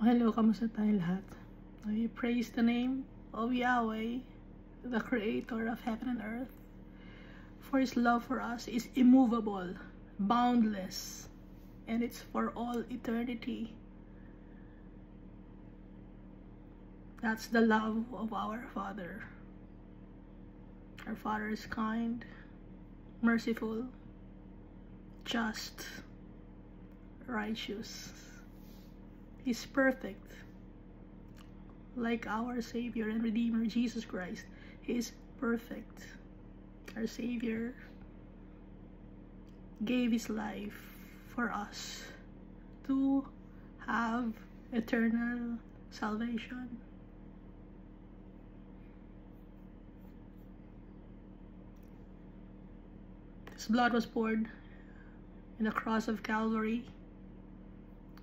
Hello, kamusta tayo lahat? I praise the name of Yahweh, the creator of heaven and earth. For his love for us is immovable, boundless, and it's for all eternity. That's the love of our Father. Our Father is kind, merciful, just, righteous. He's perfect, like our Savior and Redeemer, Jesus Christ. He is perfect. Our Savior gave his life for us to have eternal salvation. His blood was poured in the cross of Calvary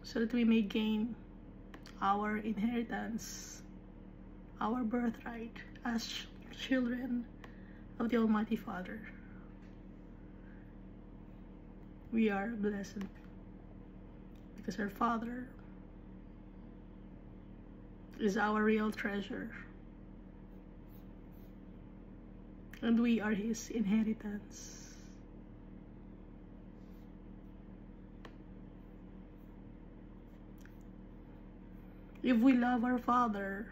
so that we may gain our inheritance, our birthright as children of the Almighty Father. We are blessed because our Father is our real treasure, and we are his inheritance. If we love our Father,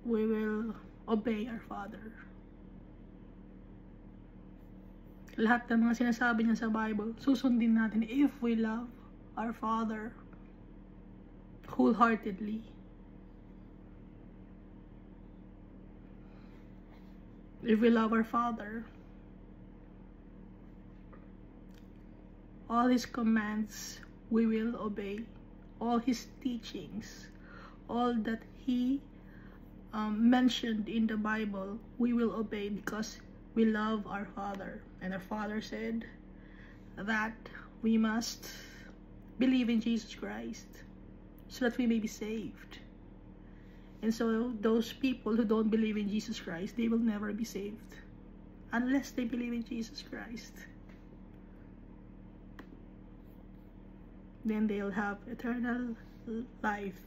we will obey our Father. Lahat ng mga sinasabi niya sa Bible, susundin natin if we love our Father wholeheartedly. If we love our Father, all his commands we will obey. All his teachings, all that he mentioned in the Bible, we will obey because we love our Father. And our Father said that we must believe in Jesus Christ so that we may be saved. And so those people who don't believe in Jesus Christ, they will never be saved unless they believe in Jesus Christ. Then they'll have eternal life.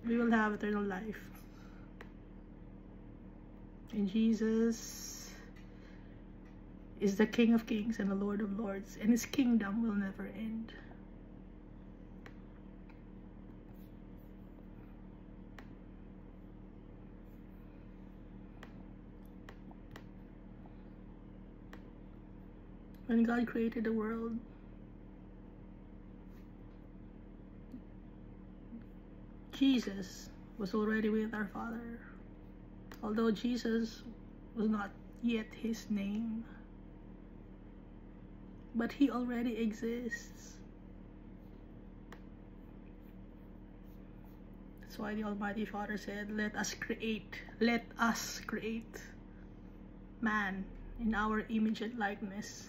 We will have eternal life. And Jesus is the King of Kings and the Lord of Lords, and his kingdom will never end. When God created the world, Jesus was already with our Father, although Jesus was not yet his name, but he already exists. That's why the Almighty Father said, let us create man in our image and likeness.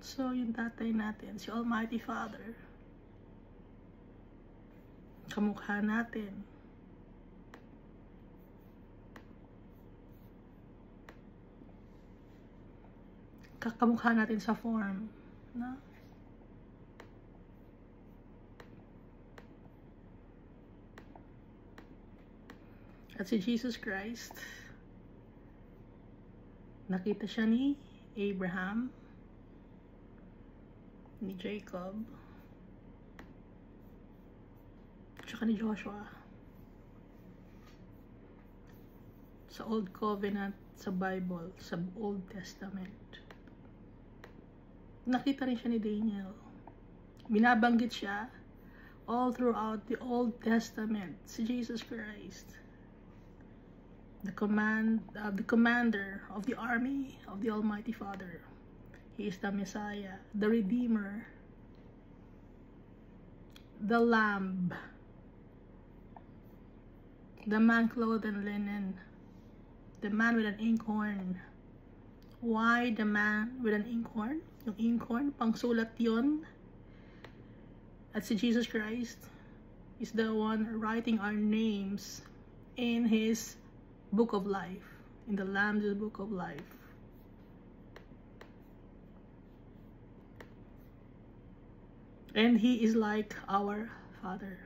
So yung tatay natin, si Almighty Father, kamukha natin. Kakamukha natin sa form, no? At si Jesus Christ, nakita siya ni Abraham, ni Jacob, tsaka ni Joshua sa Old Covenant, sa Bible, sa Old Testament. Nakita rin siya ni Daniel. Binabanggit siya all throughout the Old Testament, si Jesus Christ, the commander of the army of the Almighty Father. He is the Messiah, the Redeemer, the Lamb, the man clothed in linen, the man with an inkhorn. Why the man with an inkhorn? Yung inkhorn, pangsulat yun. At si Jesus Christ is the one writing our names in his book of life, in the Lamb's book of life. And He is like our Father.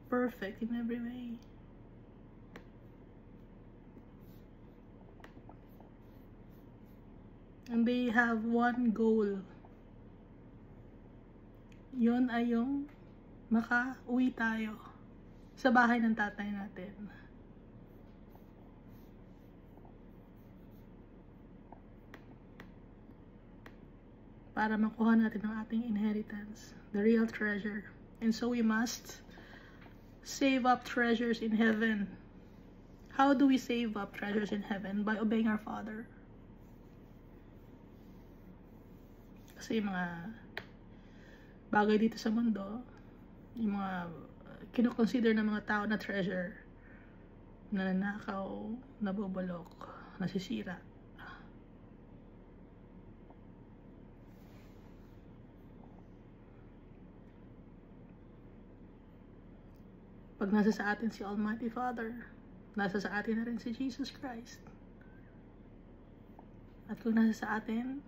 Perfect in every way. And they have one goal. Yun ay yung maka-uwi tayo sa bahay ng tatay natin. Para makuha natin ang ating inheritance, the real treasure. And so we must save up treasures in heaven. How do we save up treasures in heaven? By obeying our Father. Kasi yung mga bagay dito sa mundo, yung mga kinoconsider ng mga tao na treasure, nananakaw, nabubulok, nasisira. Pag nasa sa atin si Almighty Father, nasa sa atin na rin si Jesus Christ. At kung nasa sa atin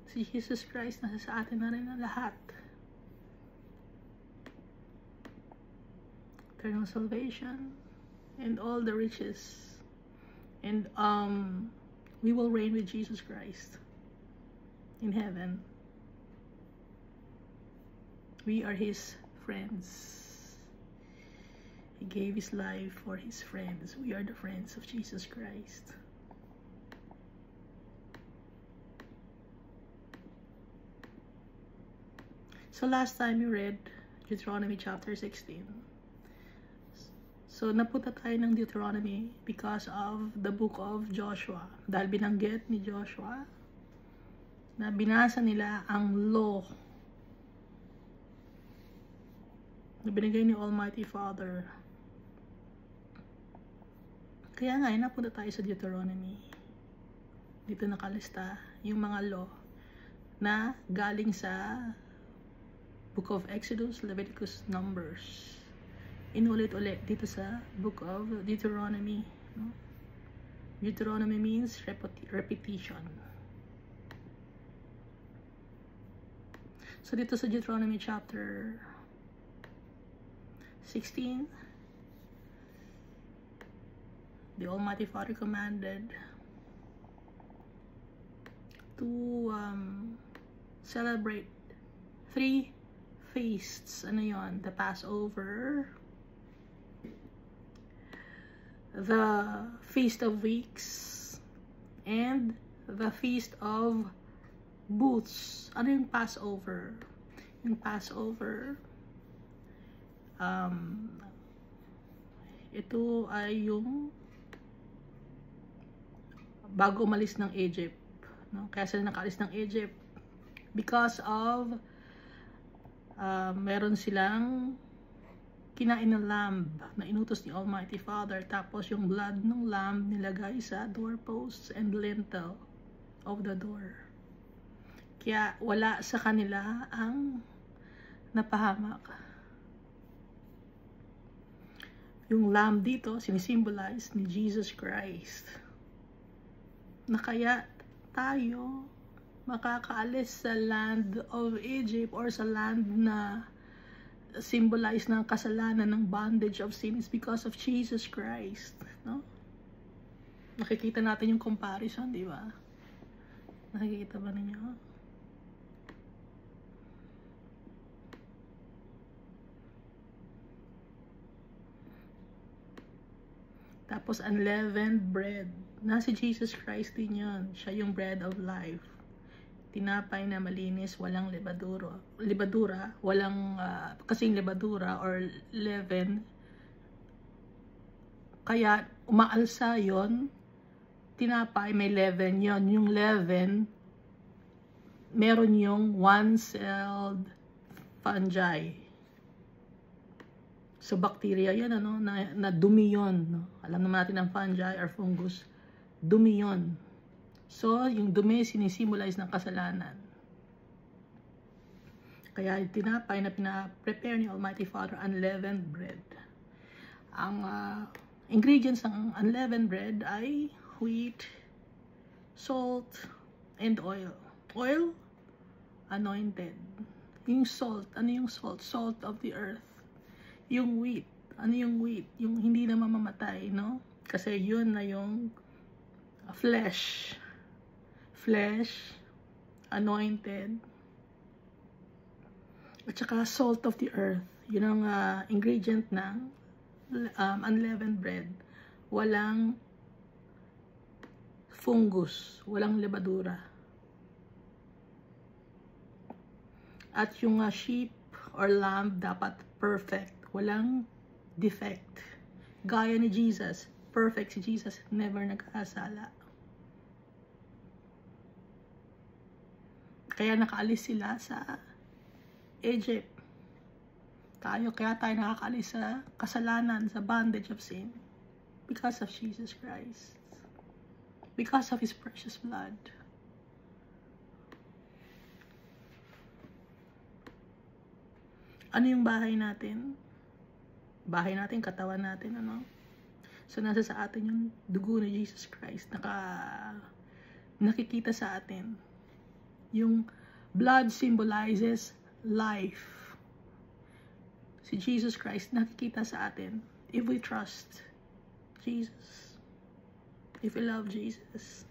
si Jesus Christ, nasa sa atin na rin ang lahat. Eternal salvation and all the riches. And we will reign with Jesus Christ in heaven. We are His friends. He gave His life for His friends. We are the friends of Jesus Christ. So last time we read Deuteronomy chapter 16. So napunta tayo ng Deuteronomy because of the book of Joshua. Dahil binanggit ni Joshua na binasa nila ang law na binigay ni Almighty Father. Kaya nga, napunta tayo sa Deuteronomy. Dito nakalista yung mga law na galing sa Book of Exodus, Leviticus, Numbers. Inulit-ulit dito sa Book of Deuteronomy. No? Deuteronomy means repetition. So dito sa Deuteronomy chapter 16, the Almighty Father commanded to celebrate 3 feasts. Ano yon? The Passover, the Feast of Weeks, and the Feast of Booths. Ano yung Passover? Yung Passover, ito ay yung bago umalis ng Egypt. No? Kaya sila nakaalis ng Egypt because of meron silang kinain ng lamb na inutos ni Almighty Father, tapos yung blood ng lamb nilagay sa doorposts and lintel of the door. Kaya wala sa kanila ang napahamak. Yung lamb dito sinisimbolize ni Jesus Christ, na kaya tayo makakaalis sa land of Egypt or sa land na symbolize ng kasalanan, ng bondage of sin, is because of Jesus Christ. No? Nakikita natin yung comparison, di ba? Nakikita ba ninyo? Tapos unleavened bread. Nasa Jesus Christ din yun. Siya yung bread of life. Tinapay na malinis, walang libadura, walang kasing libadura or leaven. Kaya umaalsa yon. Tinapay may leaven yon. Yung leaven, meron yung one-celled fungi. So bacteria yan, ano, na dumi yun. No? Alam naman natin ang fungi or fungus, dumi yun. So, yung dumi sinisimbolize ng kasalanan. Kaya yung tinapay na pina-prepare ni Almighty Father, unleavened bread. Ang ingredients ng unleavened bread ay wheat, salt, and oil. Oil, anointed. Yung salt, ano yung salt? Salt of the earth. Yung wheat, ano yung wheat? Yung hindi na mamamatay, no? Kasi yun na yung flesh. Flesh, anointed. At saka salt of the earth. Yun ang ingredient ng unleavened bread. Walang fungus, walang lebadura. At yung sheep or lamb dapat perfect, walang defect. Gaya ni Jesus, perfect si Jesus, never nagkasala. Kaya nakaalis sila sa Egypt. Kaya tayo nakakaalis sa kasalanan, sa bondage of sin. Because of Jesus Christ. Because of His precious blood. Ano yung bahay natin? Bahay natin, katawan natin, ano? So, nasa sa atin yung dugo ni Jesus Christ. Nakikita sa atin. Yung blood symbolizes life. Si Jesus Christ nakikita sa atin. If we trust Jesus. If we love Jesus.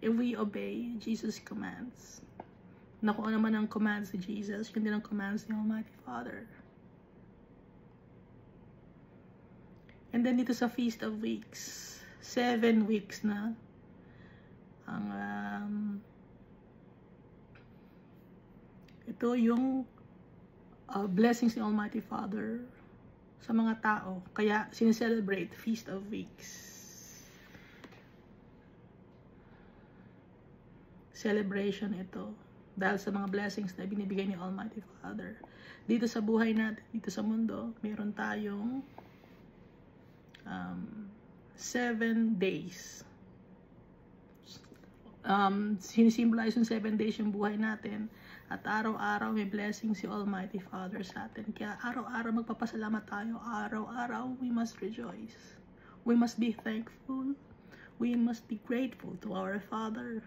If we obey Jesus' commands. Na kung ano man ang commands ni Jesus, yun din ang commands ni Almighty Father. And then dito sa Feast of Weeks, 7 weeks na ang ito yung blessings ni Almighty Father sa mga tao. Kaya sineselebrate Feast of Weeks. Celebration ito. Dahil sa mga blessings na binibigay ni Almighty Father. Dito sa buhay natin, dito sa mundo, meron tayong 7 days. Sinisimbolize yung 7 days yung buhay natin. At araw-araw may blessing si Almighty Father sa atin. Kaya araw-araw magpapasalamat tayo. Araw-araw we must rejoice. We must be thankful. We must be grateful to our Father.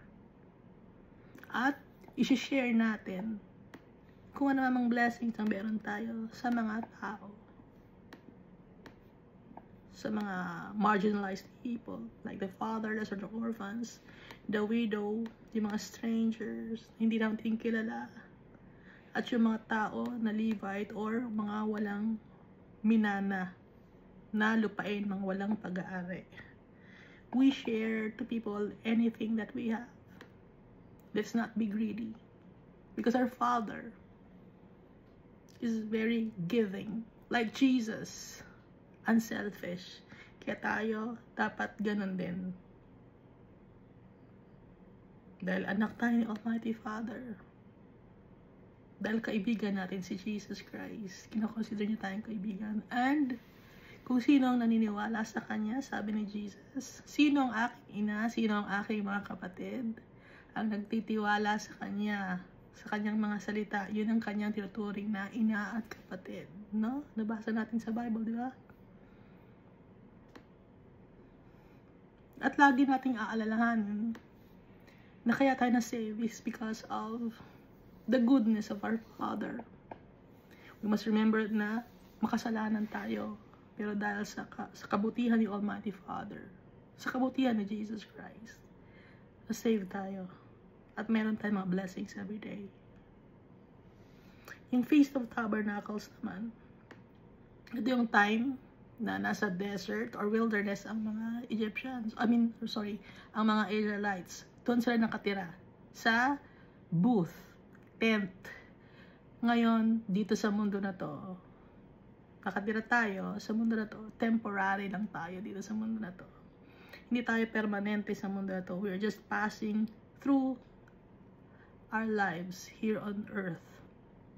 At i-share natin kung ano namang blessings ang meron tayo sa mga tao. Sa mga marginalized people. Like the fatherless or the orphans. The widow. Yung mga strangers. Hindi natin kilala. At yung mga tao na Levite or mga walang minana. Na lupain, mga walang pag-aari. We share to people anything that we have. Let's not be greedy. Because our Father is very giving. Like Jesus. Unselfish. Kaya tayo, dapat ganun din. Dahil anak tayo ni Almighty Father. Dahil kaibigan natin si Jesus Christ. Kinoconsider niya tayong kaibigan. And kung sino ang naniniwala sa Kanya, sabi ni Jesus, sino ang aking ina, sino ang aking mga kapatid, ang nagtitiwala sa Kanya, sa Kanyang mga salita, yun ang Kanyang tinuturing na ina at kapatid. No? Nabasa natin sa Bible, di ba? At lagi nating aalalahanin na kaya tayo na-save is because of the goodness of our Father. We must remember na makasalanan tayo, pero dahil sa kabutihan ni Almighty Father, sa kabutihan ni Jesus Christ, na-save tayo. At meron tayong mga blessings every day. Yung Feast of Tabernacles naman, ito yung time na nasa desert or wilderness ang mga Egyptians. Ang mga Israelites. Doon sila nakatira. Sa booth, tent. Ngayon, dito sa mundo na to, nakatira tayo sa mundo na to. Temporary lang tayo dito sa mundo na to. Hindi tayo permanente sa mundo na to. We are just passing through our lives here on earth.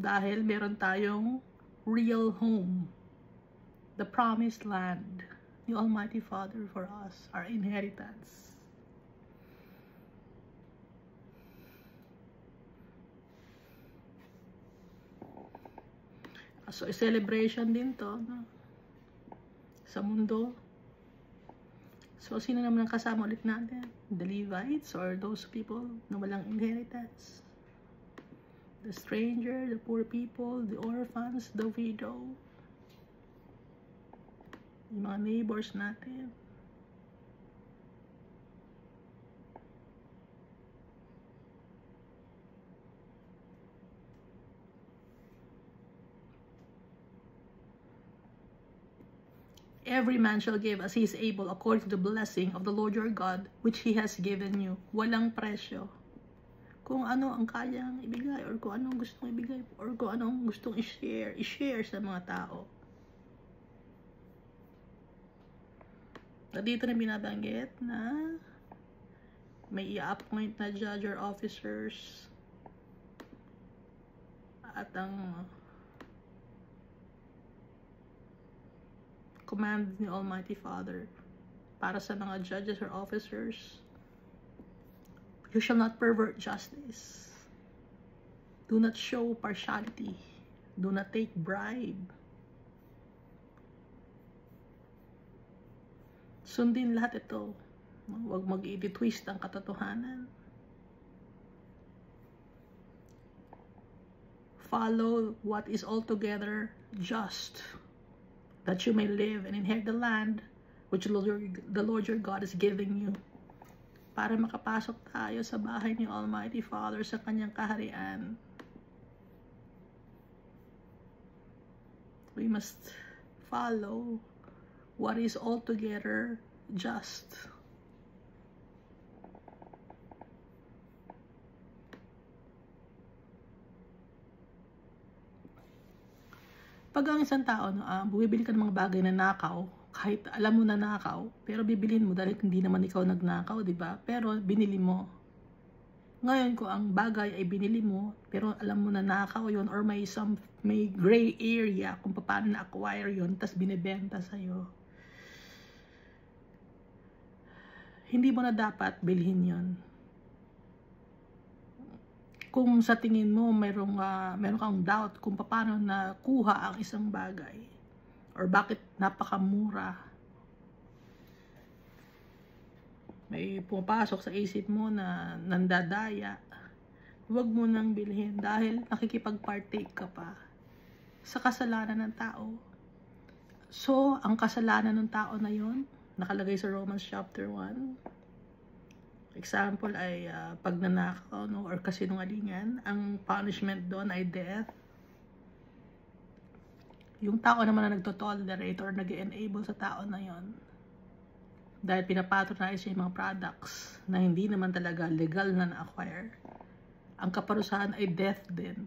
Dahil meron tayong real home. The promised land. The Almighty Father for us. Our inheritance. So, celebration din to. No? Sa mundo. So, sino naman ang kasama ulit natin? the Levites, or those people na walang inheritance, the stranger, the poor people, the orphans, the widow, yung mga neighbors natin. Every man shall give as he is able according to the blessing of the Lord your God, which He has given you. Walang presyo. Kung ano ang kayang ibigay, or kung anong gustong ibigay, or kung anong gustong i-share sa mga tao. Dito na binabanggit na may i-appoint na judge or officers, at ang command ni Almighty Father para sa mga judges or officers: you shall not pervert justice, do not show partiality, do not take bribe. Sundin lahat ito. Huwag mag-i-twist ang katotohanan. Follow what is altogether just, that you may live and inherit the land which the Lord your God is giving you. Para makapasok tayo sa bahay ni Almighty Father sa kanyang kaharian, we must follow what is altogether just. Pag ang isang tao, bumibili ka ng mga bagay na nakaw, kahit alam mo na nakaw, pero bibilin mo dahil hindi naman ikaw nagnakaw, di ba? Pero binili mo. Ngayon, kung ang bagay ay binili mo, pero alam mo na nakaw yon, or may gray area kung paano na-acquire yon, tas binibenta sa'yo, hindi mo na dapat bilhin yon. Kung sa tingin mo meron kang doubt kung paano nakuha ang isang bagay, or bakit napakamura, may pumapasok sa isip mo na nandadaya, huwag mo nang bilhin dahil nakikipag-partake ka pa sa kasalanan ng tao. So, ang kasalanan ng tao na yon, nakalagay sa Romans chapter 1. Example ay pagnanakaw, no, or kasinungalingan. Ang punishment doon ay death. Yung tao naman na nagtotolerate or nag-enable sa tao na yon, dahil pinapatronize yung mga products na hindi naman talaga legal na na-acquire, ang kaparusahan ay death din.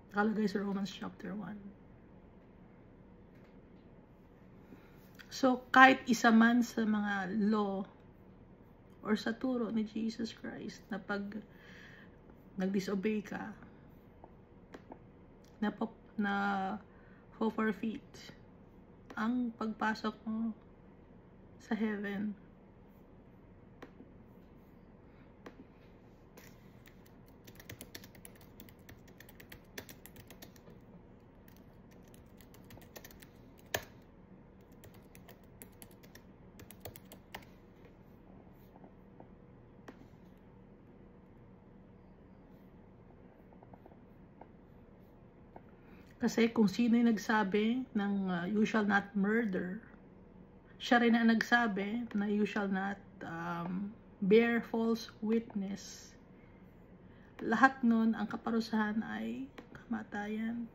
Nakalagay sa Romans chapter 1. So, kahit isa man sa mga law or sa turo ni Jesus Christ na pag nag-disobey ka, na forfeit ang pagpasok mo sa heaven. Kasi kung sino yung nagsabi ng you shall not murder, siya rin ang nagsabi na you shall not bear false witness. Lahat nun, ang kaparusahan ay kamatayan.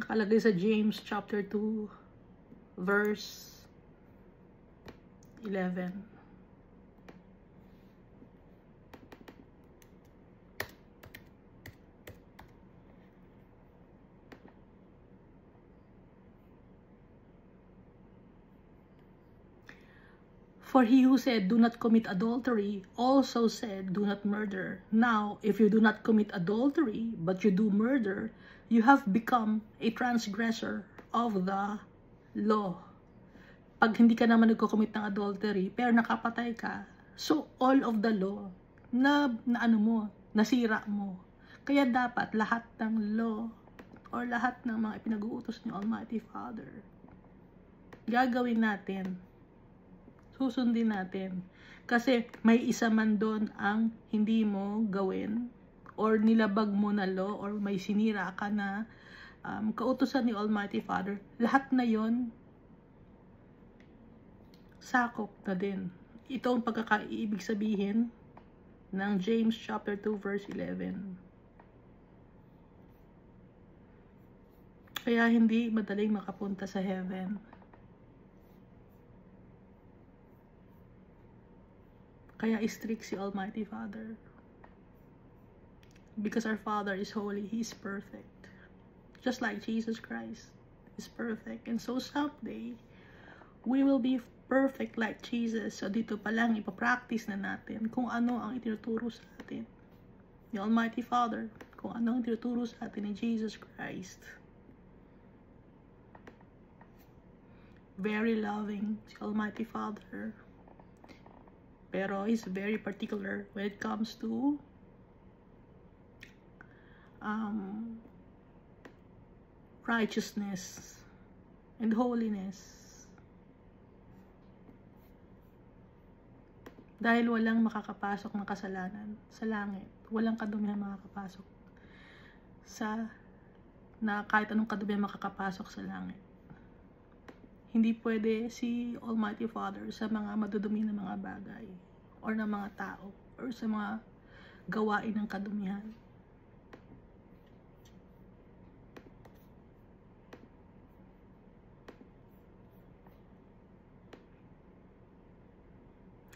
Nakalagay sa James chapter 2 verse 11. For he who said, do not commit adultery, also said, do not murder. Now, if you do not commit adultery, but you do murder, you have become a transgressor of the law. Pag hindi ka naman nagko-commit ng adultery, pero nakapatay ka, so all of the law, nasira mo. Kaya dapat lahat ng law, or lahat ng mga ipinag-uutos ni Almighty Father, gagawin natin. Susundin natin. Kasi may isa man doon ang hindi mo gawin or nilabag mo na law or may sinira ka na kautusan ni Almighty Father. Lahat na yon sakop na din. Ito ang pagkakaibig sabihin ng James chapter 2 verse 11. Kaya hindi madaling makapunta sa heaven. Kaya strict si Almighty Father. Because our Father is holy, He is perfect. Just like Jesus Christ is perfect. And so someday, we will be perfect like Jesus. So dito pa lang ipapractice na natin kung ano ang itinuturo sa atin ni Almighty Father. Kung ano ang itinuturo sa atin ni Jesus Christ. Very loving si Almighty Father. Pero He's very particular when it comes to righteousness and holiness. Dahil walang makakapasok ng kasalanan sa langit. Walang kadumihan makakapasok na kahit anong kadumihan makakapasok sa langit. Hindi pwede si Almighty Father sa mga madudumi na mga bagay or na mga tao or sa mga gawain ng kadumihan.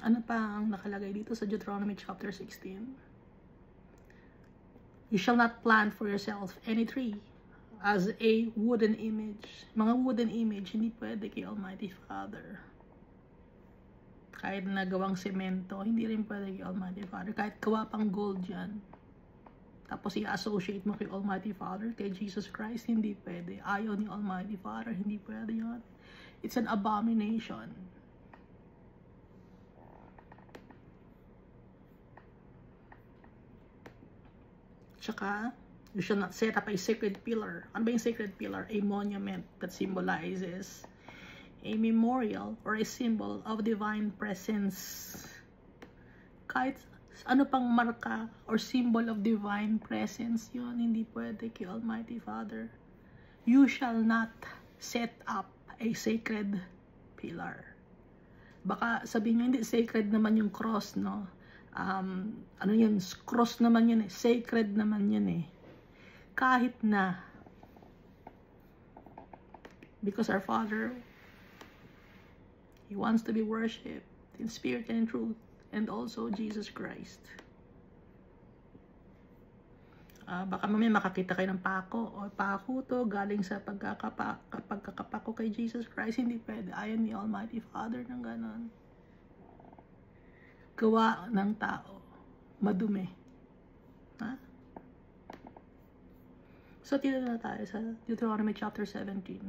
Ano pa ang nakalagay dito sa Deuteronomy chapter 16? You shall not plant for yourself any tree as a wooden image. Mga wooden image, hindi pwede kay Almighty Father. Kahit nagawang semento, hindi rin pwede kay Almighty Father. Kahit gawa pang gold yan. Tapos i-associate mo kay Almighty Father, kay Jesus Christ, hindi pwede. Ayaw ni Almighty Father, hindi pwede yan. It's an abomination. Tsaka, you shall not set up a sacred pillar. Ano ba yung sacred pillar? A monument that symbolizes a memorial or a symbol of divine presence. Kahit ano pang marka or symbol of divine presence yun, hindi pwede kay Almighty Father. You shall not set up a sacred pillar. Baka sabihin nyo, hindi sacred naman yung cross, no? Ano yun? Cross naman yun eh. Sacred naman yun eh. Kahit na. Because our Father, He wants to be worshipped in spirit and in truth. And also Jesus Christ. Baka mamaya makakita kayo ng pako. O pako to galing sa pagkakapako kay Jesus Christ. Hindi pwede. Ayaw ni Almighty Father ng ganon. Gawa ng tao. Madumi. Ha? So, tila na tayo sa Deuteronomy chapter 17.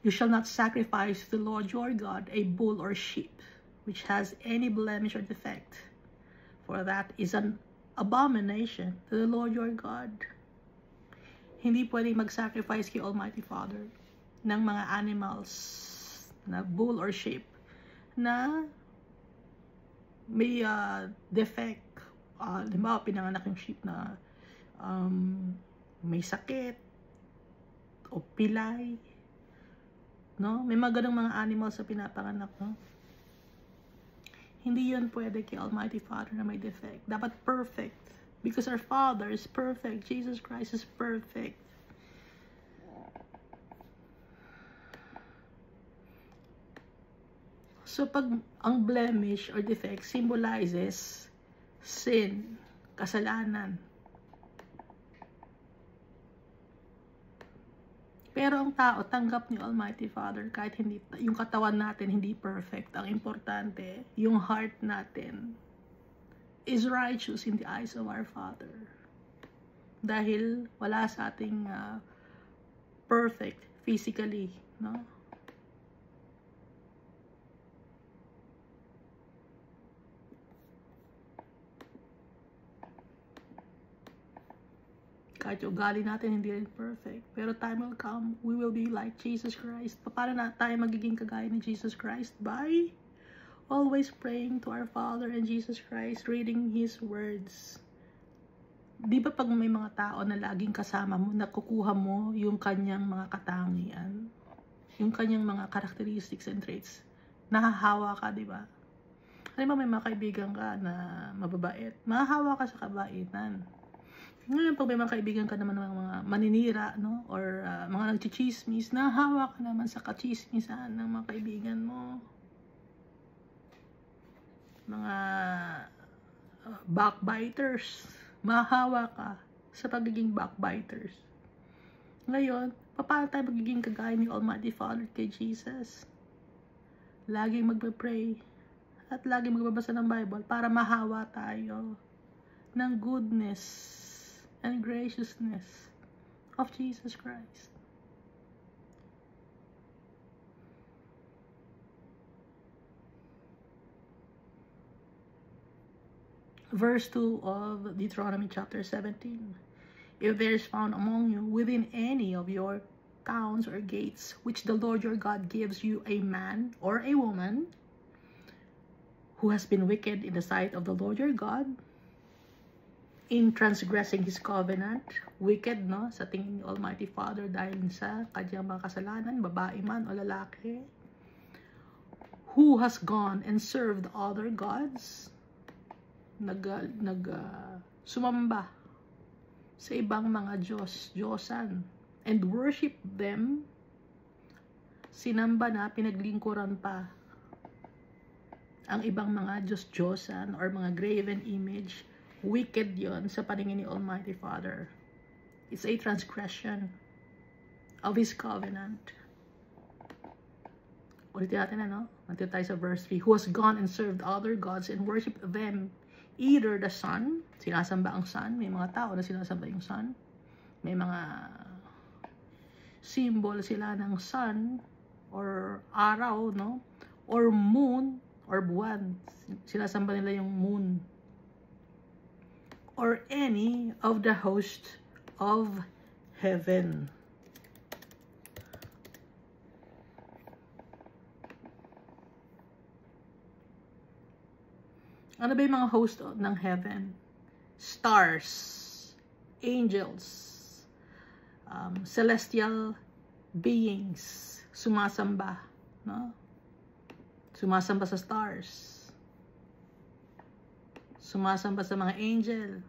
You shall not sacrifice to the Lord your God a bull or sheep, which has any blemish or defect, for that is an abomination to the Lord your God. Hindi pwedeng mag-sacrifice kay Almighty Father ng mga animals na bull or sheep na may defect. Halimbawa, pinanganak yung sheep na may sakit o pilay, no? May mga ganung mga animals sa pinapanganak, no? Hindi yun pwede kay Almighty Father na may defect. Dapat perfect, because our Father is perfect. Jesus Christ is perfect. So, pag ang blemish or defect symbolizes sin, kasalanan. Pero ang tao, tanggap ni Almighty Father kahit hindi, yung katawan natin hindi perfect. Ang importante, yung heart natin is righteous in the eyes of our Father. Dahil wala sa ating perfect physically, no? Kahit yung ugali natin hindi rin perfect. Pero time will come, we will be like Jesus Christ. Paano na tayo magiging kagaya ni Jesus Christ? By always praying to our Father and Jesus Christ, reading His words. Di ba pag may mga tao na laging kasama mo, nakukuha mo yung kanyang mga katangian, yung kanyang mga characteristics and traits, nahahawa ka, di ba? Alam mo, may mga kaibigan ka na mababait, mahahawa ka sa kabaitan. Ngayon, pag may mga kaibigan ka naman ng mga maninira, no? Or mga nagchichismis, nahahawa ka naman sa kachismisan ng mga kaibigan mo. Mga backbiters, mahahawa ka sa pagiging backbiters. Ngayon, paano tayo magiging kagaya ni Almighty Father kay Jesus? Laging magpe-pray at laging magbabasa ng Bible para mahawa tayo ng goodness and graciousness of Jesus Christ. Verse 2 of Deuteronomy chapter 17. If there is found among you within any of your towns or gates, which the Lord your God gives you, a man or a woman who has been wicked in the sight of the Lord your God, in transgressing His covenant, wicked, no, sa tingin ni Almighty Father dahil sa kanyang mga kasalanan, babae man o lalaki, who has gone and served other gods, sumamba sa ibang mga Diyosan, and worship them, sinamba na, pinaglingkuran pa ang ibang mga Diyosan or mga graven image, wicked yon sa paningin ni Almighty Father. It's a transgression of His covenant. Ulitin natin, ano? Natin tayo sa verse 3. Who has gone and served other gods and worshiped them, either the sun, sinasamba ang sun, may mga tao na sinasamba yung sun, may mga symbol sila ng sun, or araw, no? Or moon, or buwan, sinasamba nila yung moon, or any of the host of heaven. Ano ba yung mga host ng heaven? Stars, angels, celestial beings, sumasamba, no? Sumasamba sa stars, sumasamba sa mga angel.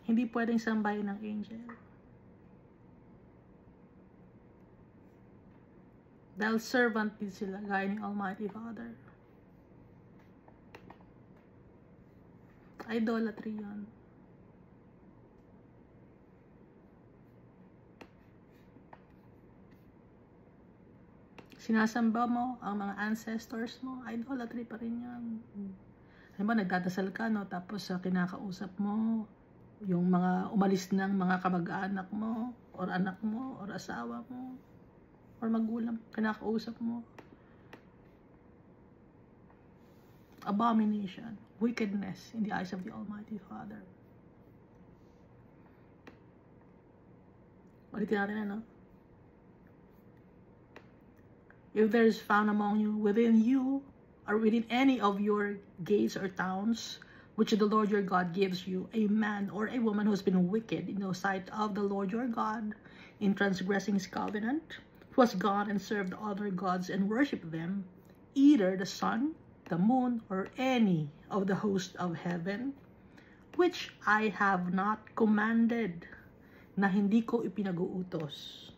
Hindi pwedeng sambahin ng angel. Dahil servant din sila, gaya ni Almighty Father. Idolatry yun. Sinasamba mo ang mga ancestors mo, idolatry pa rin yan. Halimbawa, nagdadasal ka, no? Tapos kinakausap mo yung mga umalis ng mga kamag-anak mo, or anak mo, or asawa mo, or magulang, kinakausap mo. Abomination, wickedness in the eyes of the Almighty Father. Ulitin natin, ano? If there is found among you, within you, or within any of your gates or towns, which the Lord your God gives you, a man or a woman who has been wicked in the sight of the Lord your God, in transgressing His covenant, who has gone and served other gods and worshipped them, either the sun, the moon, or any of the host of heaven, which I have not commanded, na hindi ko ipinag-uutos.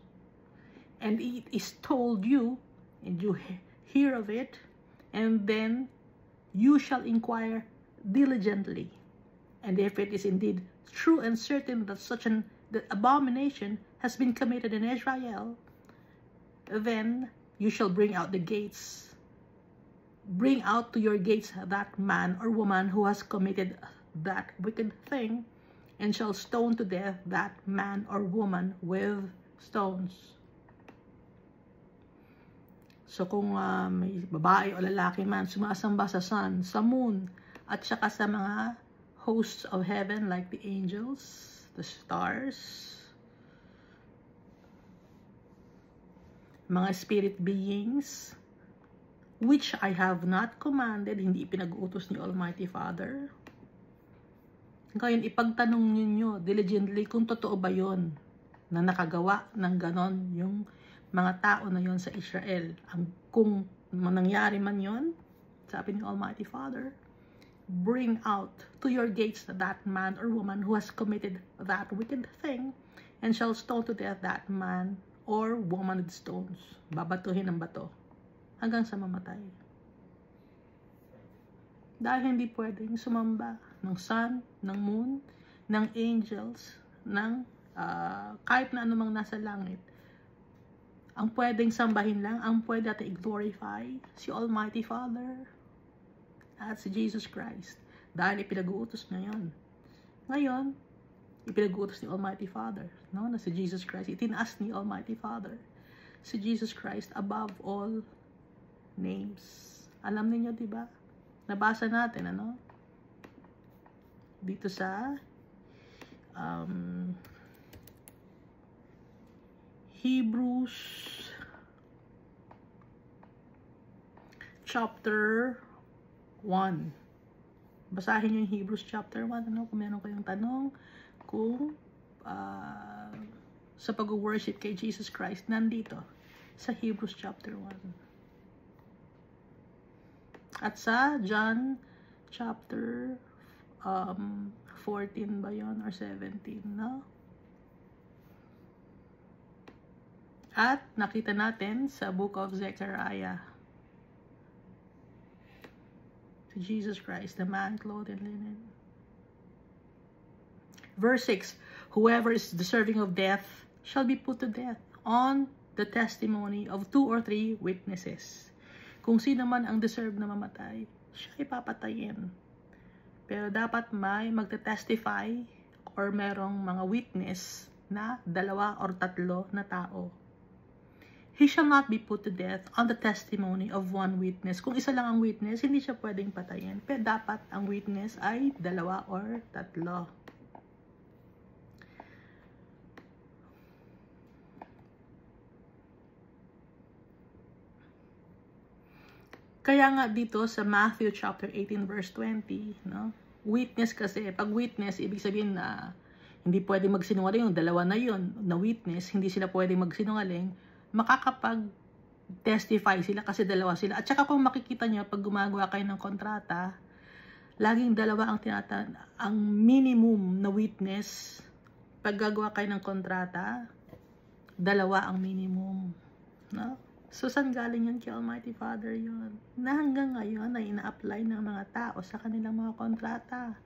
And it is told you, and you hear of it, and then you shall inquire diligently. And if it is indeed true and certain that such an abomination has been committed in Israel, then you shall bring out the gates. Bring out to your gates that man or woman who has committed that wicked thing, and shall stone to death that man or woman with stones. So kung may babae o lalaki man sumasamba sa sun, sa moon, at saka sa mga hosts of heaven like the angels, the stars, mga spirit beings, which I have not commanded, hindi pinag-utos ni Almighty Father. Ngayon, ipagtanong ninyo diligently kung totoo ba yon na nakagawa ng ganon yung mga tao na yon sa Israel. Kung nangyari man yon, sabi ni Almighty Father, bring out to your gates that man or woman who has committed that wicked thing, and shall stone to death that man or woman with stones. Babatuhin ng bato hanggang sa mamatay. Dahil hindi pwedeng sumamba ng sun, ng moon, ng angels, ng kahit na anumang nasa langit. Ang pwedeng sambahin lang, ang pwede natin i-glorify si Almighty Father at si Jesus Christ. Dahil ipinag-uutos niya yun. Ngayon, ipinag-uutos ni Almighty Father, no? Na si Jesus Christ, itinaas ni Almighty Father si Jesus Christ above all names. Alam niyo, di ba? Nabasa natin, ano? Dito sa Hebrews chapter 1. Basahin niyo yung Hebrews chapter 1, ano? Kung meron kayong tanong, kung sa pag-worship kay Jesus Christ, nandito sa Hebrews chapter 1. At sa John chapter 14 ba yun or 17, no? At nakita natin sa book of Zechariah si Jesus Christ, the man clothed in linen. Verse 6, whoever is deserving of death shall be put to death on the testimony of 2 or 3 witnesses. Kung sino man ang deserve na mamatay, siya ipapatayin. Pero dapat may magte-testify or merong mga witness na 2 or 3 na tao. He shall not be put to death on the testimony of 1 witness. Kung isa lang ang witness, hindi siya pwedeng patayin. Pero dapat ang witness ay 2 or 3. Kaya nga dito sa Matthew chapter 18 verse 20, no? Witness kasi, pag witness, ibig sabihin na hindi pwedeng magsinungaling yung 2 na yun, na witness, hindi sila pwedeng magsinungaling, makakapag-testify sila kasi 2 sila. At saka kung makikita nyo, pag gumagawa kayo ng kontrata, laging 2 ang minimum na witness. Pag gagawa kayo ng kontrata, 2 ang minimum. No? So, saan galing yun kay Almighty Father yun? Na hanggang ngayon ay ina-apply ng mga tao sa kanilang mga kontrata.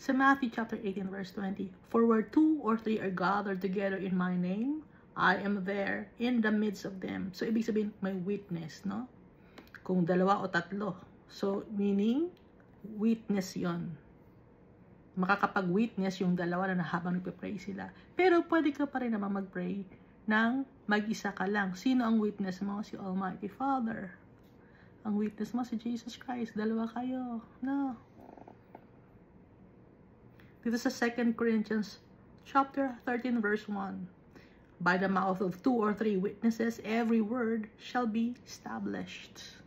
Sa Matthew chapter 18 verse 20, for where 2 or 3 are gathered together in my name, I am there in the midst of them. So, ibig sabihin, may witness, no? Kung 2 o 3. So, meaning, witness yon. Makakapag-witness yung 2 na habang nagpe-pray sila. Pero pwede ka pa rin naman mag-pray ng mag-isa ka lang. Sino ang witness mo? Si Almighty Father. Ang witness mo si Jesus Christ. 2 kayo. No. Dito sa 2 Corinthians chapter 13 verse 1. By the mouth of 2 or 3 witnesses, every word shall be established.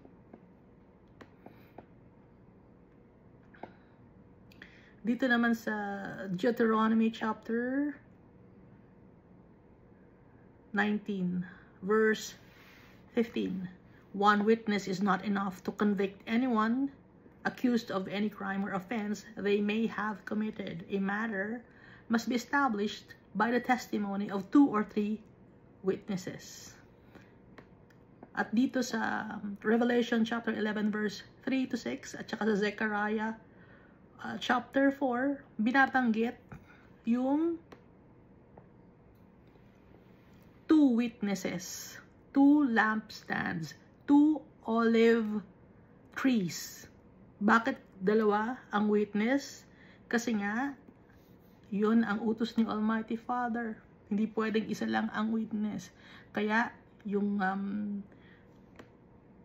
Dito naman sa Deuteronomy chapter 19, verse 15. 1 witness is not enough to convict anyone accused of any crime or offense they may have committed. A matter must be established by the testimony of 2 or 3 witnesses. At dito sa Revelation chapter 11, verse 3 to 6, at saka sa Zechariah chapter 4, binabanggit yung 2 witnesses, 2 lampstands, 2 olive trees. Bakit dalawa ang witness? Kasi nga, yun ang utos ni Almighty Father. Hindi pwedeng isa lang ang witness. Kaya, yung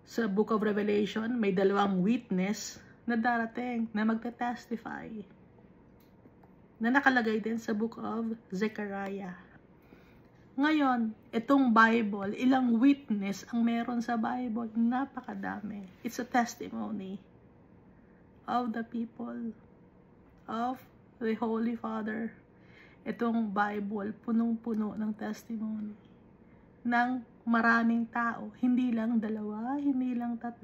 sa Book of Revelation, may 2 witness na darating na magte-testify. Na nakalagay din sa Book of Zechariah. Ngayon, itong Bible, ilang witness ang meron sa Bible? Napakadami. It's a testimony of the people of the Holy Father. Itong Bible, punong-puno ng testimony ng maraming tao. Hindi lang 2, hindi lang 3.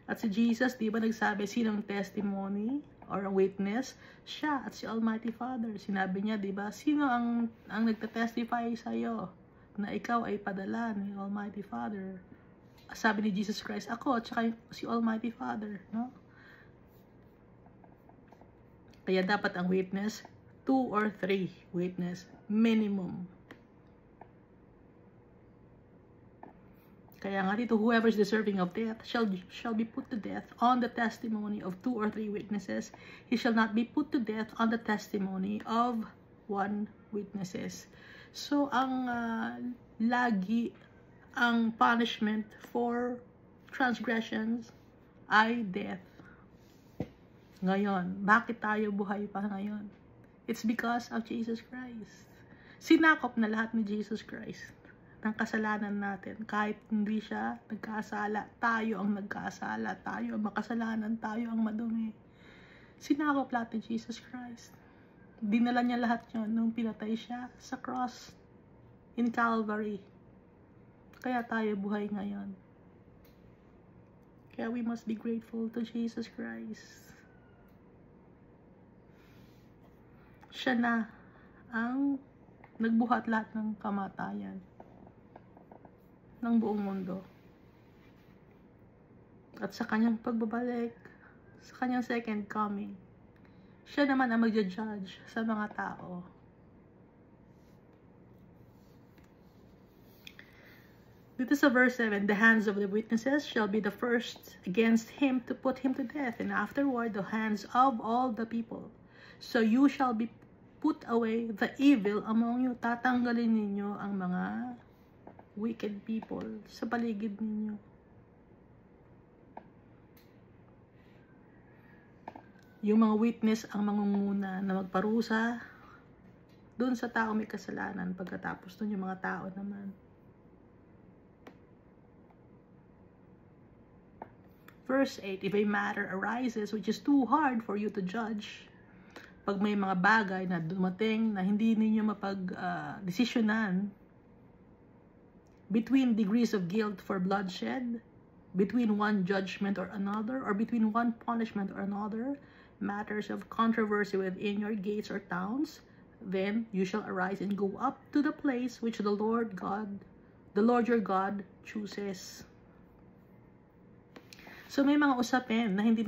At si Jesus, di ba nagsabi, sinong testimony or a witness? Siya at si Almighty Father. Sinabi niya, di ba, sino ang nagtatestify sa'yo na ikaw ay padala ni Almighty Father? Sabi ni Jesus Christ, ako at saka si Almighty Father, no? Kaya dapat ang witness, 2 or 3 witness, minimum. Kaya nga dito, whoever is deserving of death shall be put to death on the testimony of 2 or 3 witnesses. He shall not be put to death on the testimony of 1 witnesses. So, ang lagi ang punishment for transgressions ay death. Ngayon, bakit tayo buhay pa ngayon? It's because of Jesus Christ. Sinakop na lahat ni Jesus Christ ng kasalanan natin. Kahit hindi siya nagkasala, tayo ang nagkasala, tayo ang makasalanan, tayo ang madumi. Sinakop lahat ni Jesus Christ. Dinala niya lahat yun nung pinatay siya sa cross in Calvary. Kaya tayo buhay ngayon. Kaya we must be grateful to Jesus Christ. Siya na ang nagbuhat lahat ng kamatayan ng buong mundo. At sa kanyang pagbabalik, sa kanyang second coming, siya naman ang magja-judge sa mga tao. Dito sa verse 7, the hands of the witnesses shall be the first against him to put him to death, and afterward the hands of all the people. So you shall be put away the evil among you. Tatanggalin ninyo ang mga wicked people sa paligid ninyo. Yung mga witness ang mangunguna na magparusa doon sa tao may kasalanan, pagkatapos doon yung mga tao naman. Verse 8, if a matter arises which is too hard for you to judge, pag may mga bagay na dumating na hindi ninyo mapag-desisyonan, between degrees of guilt for bloodshed, between one judgment or another, or between one punishment or another, matters of controversy within your gates or towns, then you shall arise and go up to the place which the Lord your God chooses. So may mga usapin na hindi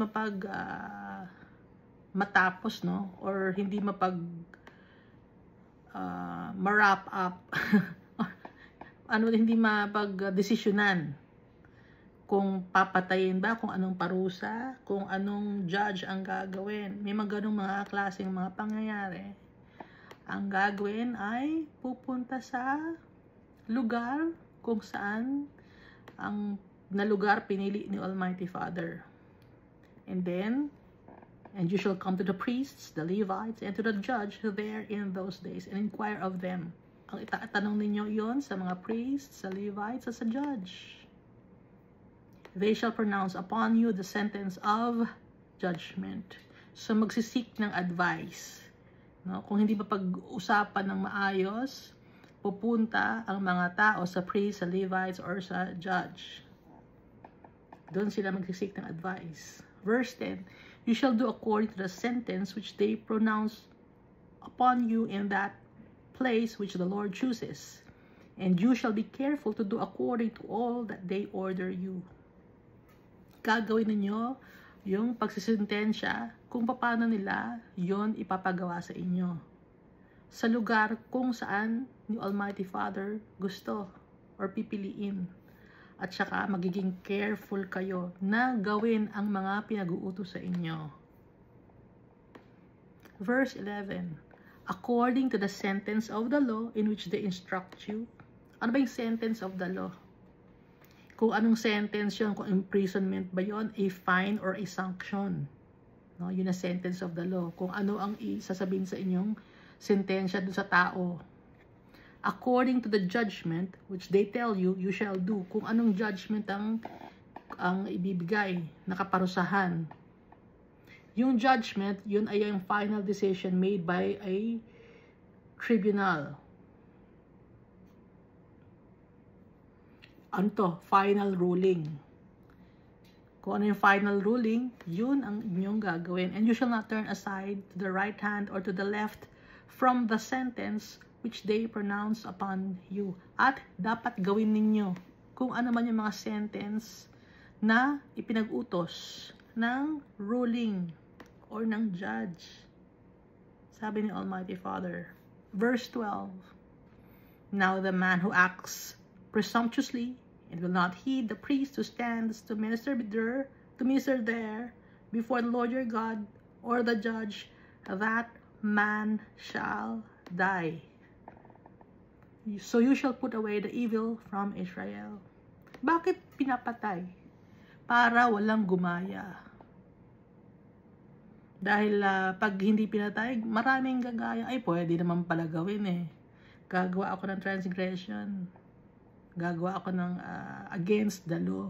matapos, no? Or hindi ma-wrap up. Hindi mapag-desisyonan kung papatayin ba, kung anong parusa, kung anong judge ang gagawin. May mga ganong mga klaseng mga pangyayari. Ang gagawin ay pupunta sa lugar kung saan ang na lugar pinili ni Almighty Father. And you shall come to the priests, the Levites, and to the judge there in those days, and inquire of them. Ang itatanong ninyo yon sa mga priests, sa Levites, at sa judge. They shall pronounce upon you the sentence of judgment. So magsisik ng advice. No? Kung hindi pa pag-usapan ng maayos, pupunta ang mga tao sa priests, sa Levites, or sa judge. Doon sila magsisik ng advice. Verse 10, you shall do according to the sentence which they pronounce upon you in that place which the Lord chooses, and you shall be careful to do according to all that they order you. Gagawin ninyo yung pagsisintensya kung paano nila yon ipapagawa sa inyo. Sa lugar kung saan ni Almighty Father gusto or pipiliin. At saka magiging careful kayo na gawin ang mga pinag-uutos sa inyo. Verse 11. According to the sentence of the law in which they instruct you. Ano ba yung sentence of the law? Kung anong sentence yun, kung imprisonment ba yun, a fine or a sanction. No, yun ang sentence of the law. Kung ano ang isasabihin sa inyong sentensya dun sa tao. According to the judgment which they tell you, you shall do. Kung anong judgment ang ibibigay, nakaparusahan. Yung judgment, yun ay yung final decision made by a tribunal. Ano to? Final ruling. Kung ano yung final ruling, yun ang inyong gagawin. And you shall not turn aside to the right hand or to the left from the sentence which they pronounce upon you. At dapat gawin ninyo kung ano man yung mga sentence na ipinag-utos ng ruling or ng judge. Sabi ni Almighty Father. Verse 12. Now the man who acts presumptuously and will not heed the priest who stands to minister there before the Lord your God or the judge, that man shall die. So you shall put away the evil from Israel. Bakit pinapatay? Para walang gumaya. Dahil pag hindi pinatay, maraming gagaya. Ay, pwede naman pala gawin eh. Gagawa ako ng transgression. Gagawa ako ng against the law.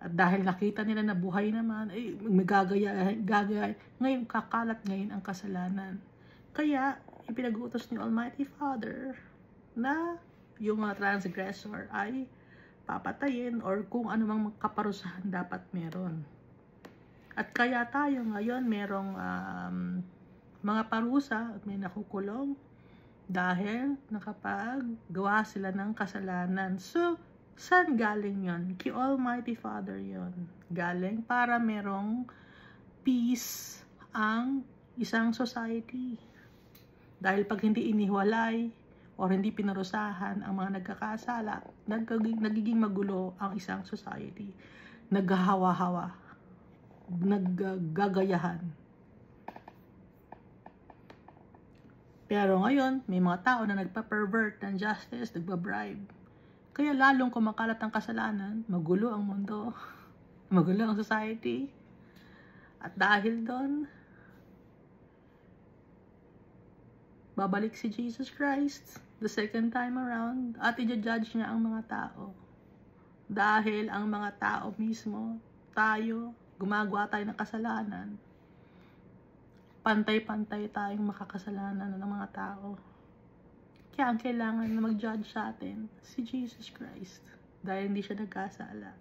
At dahil nakita nila na buhay naman, ay gagaya. Ngayon, kakalat ngayon ang kasalanan. Kaya, ipinag-utos ni Almighty Father na yung mga transgressor ay papatayin or kung anumang kaparusahan dapat meron. At kaya tayo ngayon merong mga parusa at may nakukulong dahil nakapaggawa sila ng kasalanan. So, saan galing yon? Kay Almighty Father yon. Galing para merong peace ang isang society. Dahil pag hindi iniwalay o hindi pinarusahan ang mga nagkakasala, nagiging magulo ang isang society. Naghahawa-hawa. Naggagayahan. Pero ngayon, may mga tao na nagpa-pervert ng justice, nagpa-bribe. Kaya lalong kumakalat ang kasalanan, magulo ang mundo, magulo ang society. At dahil doon, babalik si Jesus Christ the second time around at i-judge niya ang mga tao. Dahil ang mga tao mismo, tayo, gumagawa tayo ng kasalanan. Pantay-pantay tayong makakasalanan ng mga tao. Kaya ang kailangan na mag-judge sa atin, si Jesus Christ. Dahil hindi siya nagkasala.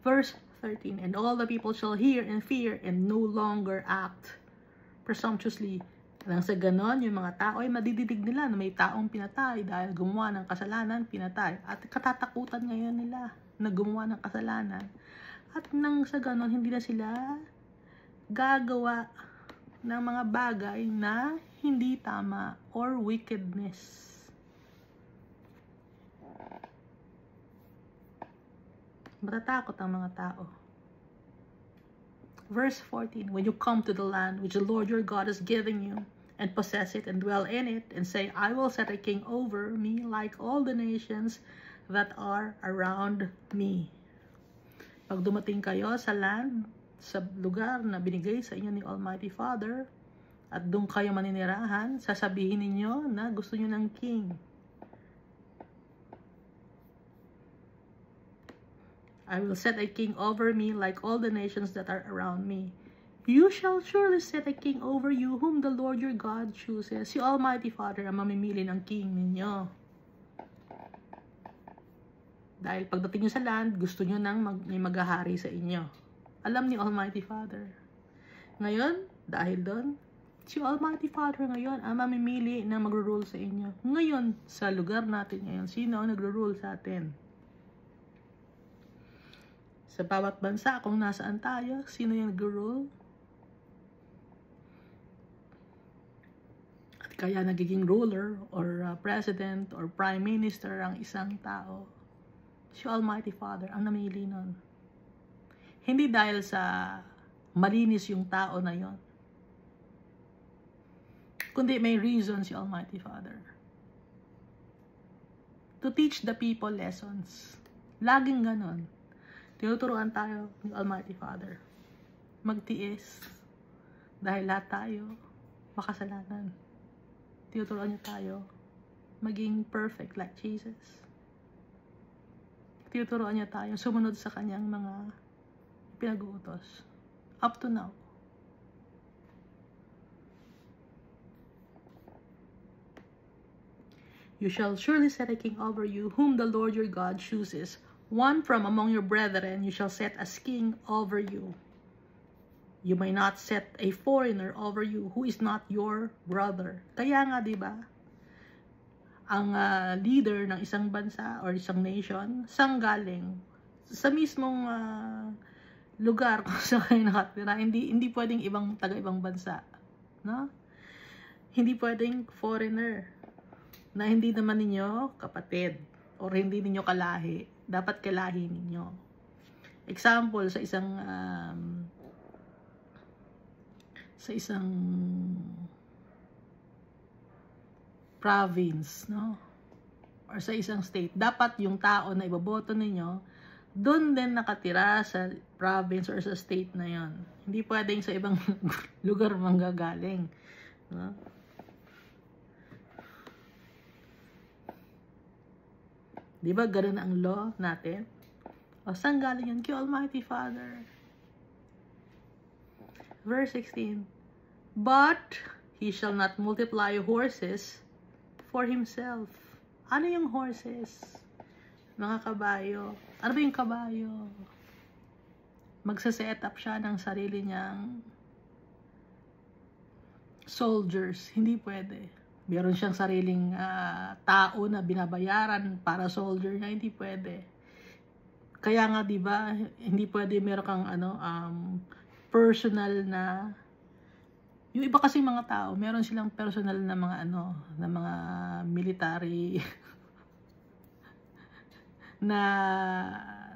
Verse 13. And all the people shall hear and fear and no longer act presumptuously. Nang sa ganon, yung mga tao ay madididig nila na may taong pinatay dahil gumawa ng kasalanan, pinatay. At katatakutan ngayon nila na gumawa ng kasalanan. At nang sa ganon, hindi na sila gagawa ng mga bagay na hindi tama or wickedness. Matatakot ang mga tao. Verse 14, when you come to the land which the Lord your God is giving you, and possess it and dwell in it, and say, I will set a king over me like all the nations that are around me. Pag dumating kayo sa land, sa lugar na binigay sa inyo ni Almighty Father, at doon kayo maninirahan, sasabihin ninyo na gusto nyo ng king. I will set a king over me like all the nations that are around me. You shall surely set a king over you whom the Lord your God chooses. Si Almighty Father ang mamimili ng king ninyo. Dahil pagdating nyo sa land, gusto nyo nang may maghahari sa inyo. Alam ni Almighty Father. Ngayon, dahil doon, Si Almighty Father ngayon ang mamimili na magro-rule sa inyo. Ngayon, sa lugar natin ngayon, sino ang nagro-rule sa atin? Sa bawat bansa, kung nasaan tayo, sino yung nagro-rule? At kaya nagiging ruler or president or prime minister ang isang tao. Si Almighty Father ang namili nun. Hindi dahil sa malinis yung tao na yon, kundi may reason si Almighty Father. To teach the people lessons. Laging ganon. Tinuturuan tayo ng Almighty Father. Magtiis. Dahil lahat tayo makasalanan. Tinuturuan niya tayo maging perfect like Jesus. Tinuturuan niya tayo sumunod sa kanyang mga pinag-uutos. Up to now. You shall surely set a king over you, whom the Lord your God chooses. One from among your brethren you shall set as king over you. You may not set a foreigner over you who is not your brother. Kaya nga, di ba? Ang leader ng isang bansa or isang nation, saan galing? Sa mismong lugar kung saan kayo nakatira. Hindi pwedeng taga-ibang bansa. No? Hindi pwedeng foreigner na hindi naman ninyo kapatid or hindi ninyo kalahi. Dapat kalahi ninyo. Example, sa isang province, no? Or sa isang state, dapat yung tao na iboboto ninyo doon din nakatira sa province or sa state na yon. Hindi pwedeng sa ibang lugar manggagaling, no? Di ba ganun ang law natin? O saan galing yan? Kay Almighty Father. Verse 16. But he shall not multiply horses for himself. Ano yung horses? Mga kabayo. Ano ba yung kabayo? Magsaset up siya ng sarili niyang soldiers. Hindi pwede. Meron siyang sariling tao na binabayaran para soldier niya, hindi pwede. Kaya nga 'di ba, hindi pwede meron kang personal na yung iba kasi mga tao, meron silang personal na mga na mga military na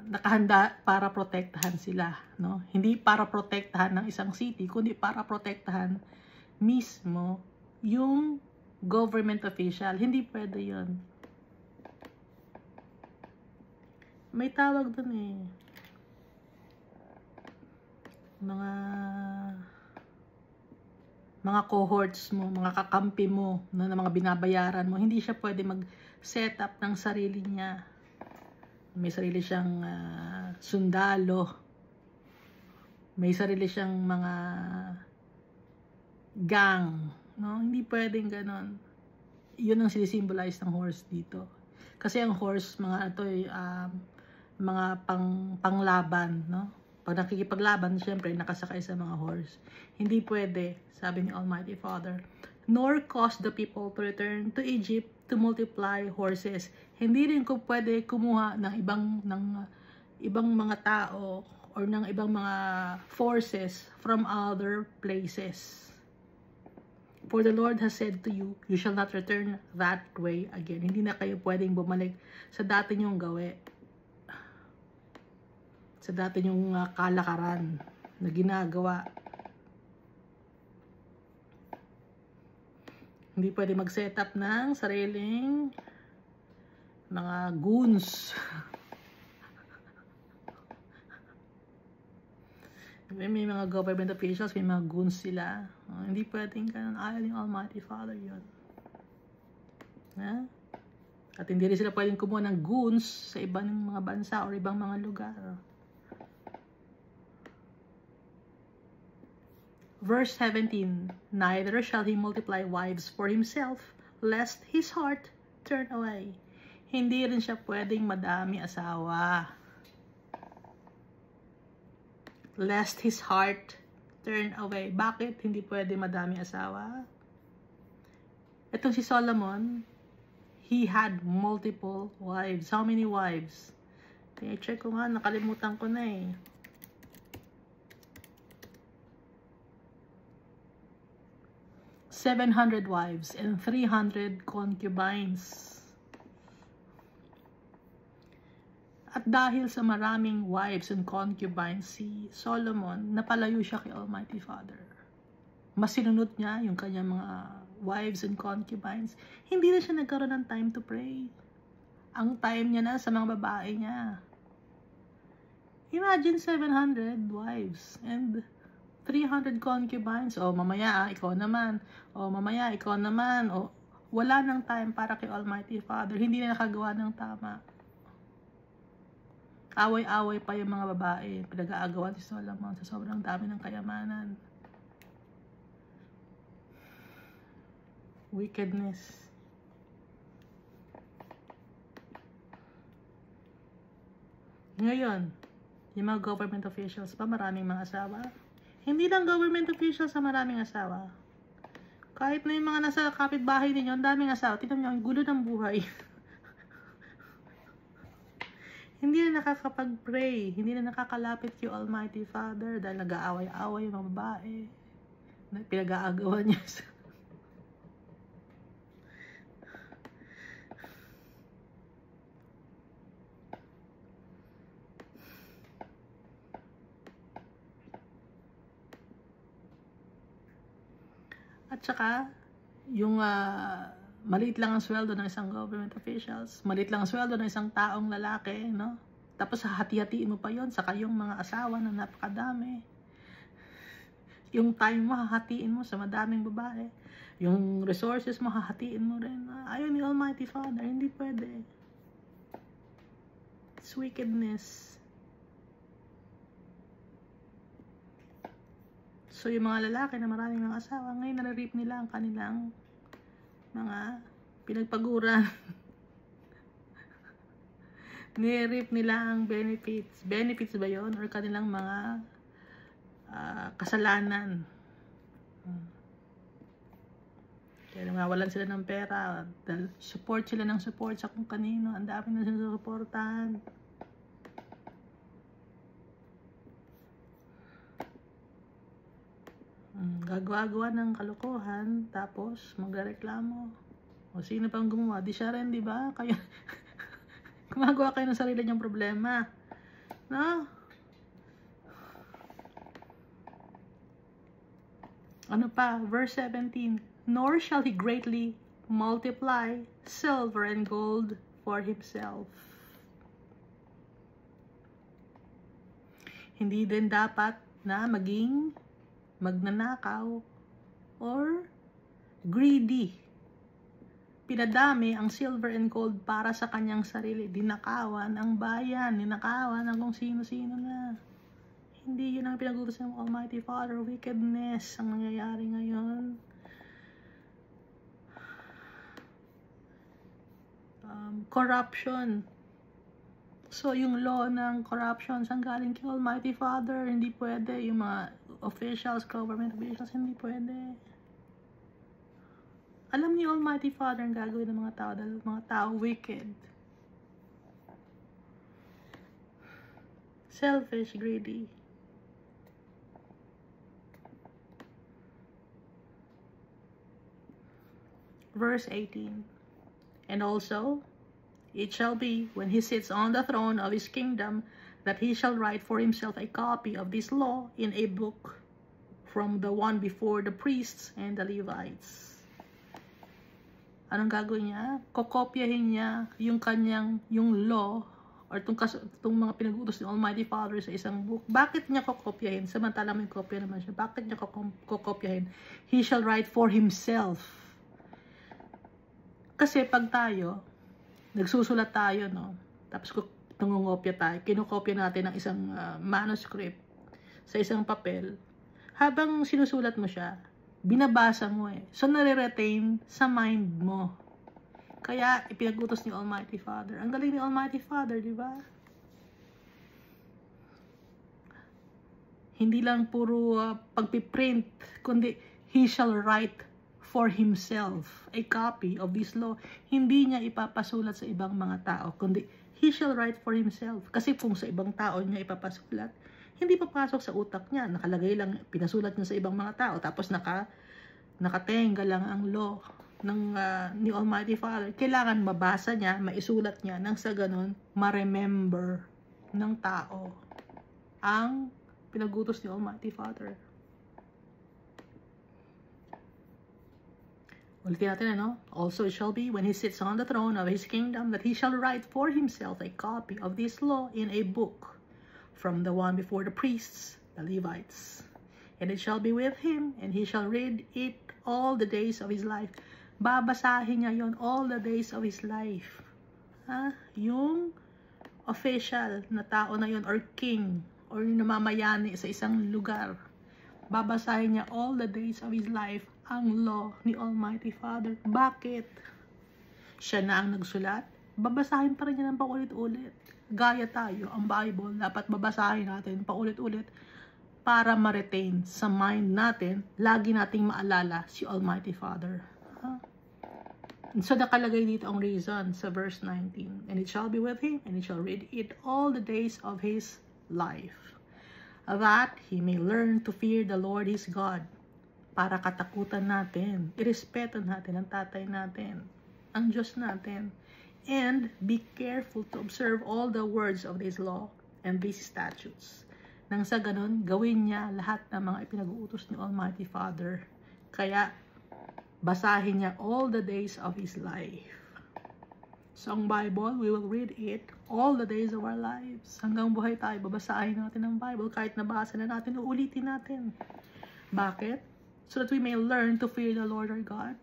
nakahanda para protektahan sila, no? Hindi para protektahan ng isang city, kundi para protektahan mismo yung government official. Hindi pwede yun. May tawag dun eh. Mga cohorts mo, mga kakampi mo, na mga binabayaran mo, hindi siya pwede mag-set up ng sarili niya. May sarili siyang sundalo. May sarili siyang mga gang. No, hindi pwedeng ganon. Yun ang sinisimbolize ng horse dito. Kasi ang horse, mga mga panglaban, no? Pag nakikipaglaban, syempre nakasakay sa mga horse. Hindi pwede, sabi ni Almighty Father. Nor cause the people to return to Egypt to multiply horses. Hindi rin ko pwede kumuha ng ibang mga tao or ng ibang mga forces from other places. For the Lord has said to you, you shall not return that way again. Hindi na kayo pwedeng bumalik sa dati nyong gawe. Sa dati nyong kalakaran na ginagawa. Hindi pwede mag-set up ng sariling mga goons. May mga government officials, may mga goons sila. Hindi pwedeng ganun. Ayaw yung Almighty Father yun. At hindi rin sila pwedeng kumuha ng goons sa ibang mga bansa o ibang mga lugar. Verse 17, neither shall he multiply wives for himself, lest his heart turn away. Hindi rin siya pwedeng madami asawa. Lest his heart turn away. Bakit hindi pwede madami asawa? Itong si Solomon, he had multiple wives. How many wives? I-check ko nga, nakalimutan ko na eh. 700 wives and 300 concubines. At dahil sa maraming wives and concubines, si Solomon, napalayo siya kay Almighty Father. Mas sinunod niya yung kanyang mga wives and concubines. Hindi na siya nagkaroon ng time to pray. Ang time niya na sa mga babae niya. Imagine 700 wives and 300 concubines. O mamaya, ikaw naman. O mamaya, ikaw naman. O wala nang time para kay Almighty Father. Hindi na nakagawa ng tama. Away-away pa yung mga babae. Pinag-aagawan si Solomon sa sobrang dami ng kayamanan. Wickedness. Ngayon, yung mga government officials pa, maraming mga asawa. Hindi lang government officials sa maraming asawa. Kahit na yung mga nasa kapitbahay ninyo, ang daming asawa. Tignan nyo, ang gulo ng buhay. Hindi na nakakapag-pray, hindi na nakakalapit kay Almighty Father dahil nag-aaway-aaway yung mga babae. Pinag-aagawan niya sa... At saka, yung maliit lang ang sweldo ng isang government officials, maliit lang ang sweldo ng isang taong lalaki, no? Tapos hati-hatiin mo pa yon sa kayong mga asawa na napakadami. Yung time mo, hahatiin mo sa madaming babae. Yung resources mo, hahatiin mo rin. Ayaw ni Almighty Father, hindi pwede. It's wickedness. So yung mga lalaki na maraming mga asawa, ngayon nare-rape nila ang kanilang mga pinagpaguran. Nire-rape nila ang benefits. Benefits ba yon? Or kanilang mga kasalanan. Kaya nawawalan sila ng pera. Support sila ng support sa kung kanino. Ang dami na sila supportan. Gagawa-gawa ng kalokohan, tapos magreklamo. O sino pang gumawa? Di siya rin, di ba? Kayo, gumagawa kayo ng sarili niyong problema. No? Ano pa? Verse 17. Nor shall he greatly multiply silver and gold for himself. Hindi din dapat na maging magnanakaw or greedy. Pinadami ang silver and gold para sa kanyang sarili. Dinakawan ang bayan, dinakawan ang kung sino-sino na. Hindi yun ang pinag-utos ng Almighty Father. Wickedness ang nangyayari ngayon. Corruption. So, yung law ng corruption, saan galing kay Almighty Father? Hindi pwede. Yung mga officials, government officials, hindi pwede. Alam ni Almighty Father ang gagawin ng mga tao dahil mga tao wicked. Selfish, greedy. Verse 18. And also, it shall be, when he sits on the throne of his kingdom, that he shall write for himself a copy of this law in a book from the one before the priests and the Levites. Anong gagawin niya? Kokopyahin niya yung law or itong mga pinag-utos ng Almighty Father sa isang book. Bakit niya kokopyahin? Samantala may kopya naman siya. Bakit niya kokopyahin? He shall write for himself. Kasi pag tayo, nagsusulat tayo, no? Tapos nangungopya tayo, kinukopya natin ang isang manuscript sa isang papel. Habang sinusulat mo siya, binabasa mo eh. So, nare-retain sa mind mo. Kaya, ipinagutos ni Almighty Father. Ang galing ni Almighty Father, di ba? Hindi lang puro pagpiprint, kundi he shall write for himself a copy of this law. Hindi niya ipapasulat sa ibang mga tao, kundi he shall write for himself. Kasi kung sa ibang tao niya ipapasulat, hindi papasok sa utak niya. Nakalagay lang, pinasulat niya sa ibang mga tao, tapos nakatenga lang ang law ng ni Almighty Father. Kailangan mabasa niya, maisulat niya, nang sa ganun, ma-remember ng tao ang pinagutos ni Almighty Father. Ulitin natin, ano? Also it shall be, when he sits on the throne of his kingdom, that he shall write for himself a copy of this law in a book, from the one before the priests, the Levites. And it shall be with him, and he shall read it all the days of his life. Babasahin niya yon all the days of his life. Yung official na tao na yon, or king, or yung namamayani sa isang lugar, babasahin niya all the days of his life ang law ni Almighty Father. Bakit? Siya na ang nagsulat, babasahin pa rin niya ng paulit-ulit. Gaya tayo, ang Bible, dapat babasahin natin paulit-ulit para ma-retain sa mind natin, lagi nating maalala si Almighty Father. And so nakalagay dito ang reason sa verse 19. And it shall be with him, and he shall read it all the days of his life, that he may learn to fear the Lord his God. Para katakutan natin, irespeto natin ang tatay natin, ang Diyos natin, and be careful to observe all the words of this law and these statutes. Nang sa ganun, gawin niya lahat ng mga ipinag-uutos ni Almighty Father. Kaya, basahin niya all the days of his life. So, ang Bible, we will read it all the days of our lives. Hanggang buhay tayo, babasahin natin ang Bible. Kahit nabasa na natin, uulitin natin. Bakit? So that we may learn to fear the Lord our God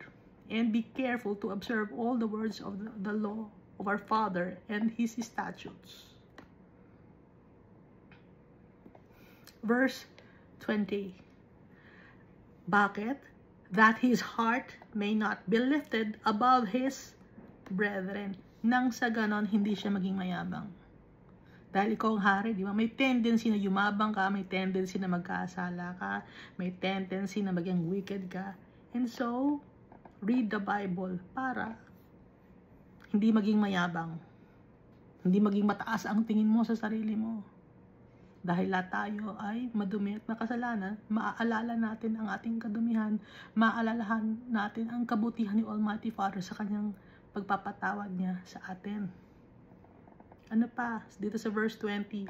and be careful to observe all the words of the law of our Father and his statutes. Verse 20. Bakit? That his heart may not be lifted above his brethren. Nang sa ganon, hindi siya maging mayabang. Dahil ikaw ang hari, di ba? May tendency na yumabang ka, may tendency na magkasala ka, may tendency na maging wicked ka. And so, read the Bible para hindi maging mayabang. Hindi maging mataas ang tingin mo sa sarili mo. Dahil lahat tayo ay madumi at makasalanan, maaalala natin ang ating kadumihan, maaalalahan natin ang kabutihan ni Almighty Father sa kanyang pagpapatawad niya sa atin. Ano pa? Dito sa verse 20,